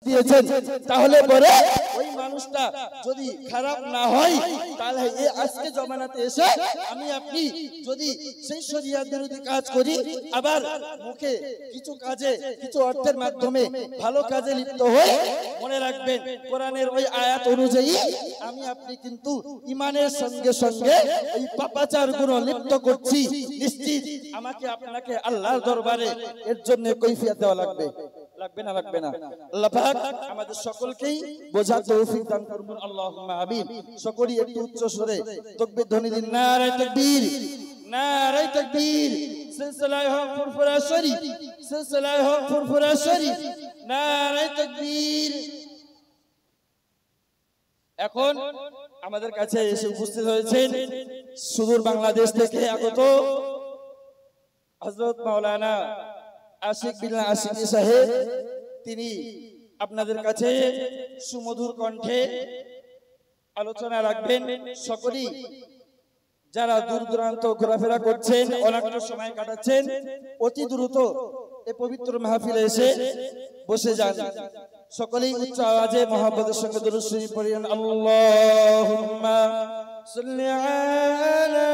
দিয়েছেন, তাহলে পরে ওই মানুষটা যদি খারাপ না হয়, তাহলে এই আজকে জমানাতে এসে আমি আপনি যদি সেই শরিয়ত বিরোধী কাজ করি, আবার মুখে কিছু কাজে কিছু অর্থের মাধ্যমে ভালো কাজে লিপ্ত হই, মনে রাখবেন কোরআনের ওই আয়াত অনুযায়ী আমি আপনি কিন্তু ঈমানের সঙ্গে সঙ্গে এই পাপাচার গুণ লিপ্ত করছি। নিশ্চিত আমাকে আপনাকে আল্লাহর দরবারে এর জন্য কৈফিয়ত দেওয়া লাগবে। লাগবে না? লাগবে না? আল্লাহ পাক আমাদের সকলকেই বোঝার তৌফিক দান করুন, আল্লাহুম্মা আমিন। সকলেই একটু উচ্চ স্বরে তাকবীর ধ্বনি দিন। নারে তাকবীর, নারে তাকবীর। সিলসিলায়ে হক ফুরফুরা শরীফ, সিলসিলায়ে হক ফুরফুরা শরীফ, নারে তাকবীর। এখন আমাদের কাছে এসে উপস্থিত হয়েছেন সুদূর বাংলাদেশ থেকে আগত হযরত মাওলানা আশিক বিল্লাহ আশিকি সাহেব। তিনি আপনাদের কাছে সুমধুর কণ্ঠে আলোচনা রাখবেন। সকলেই যারা দূর দূরান্ত ঘোরাফেরা করছেন, অনেকটা সময় কাটাচ্ছেন, অতি দ্রুত এই পবিত্র মাহফিলে এসে বসে যান। সকলেই উচ্চ আওয়াজে মুহাব্বতের সঙ্গে দরুদ শরীফ পড়েন। আল্লাহুম্মা সাল্লি আলা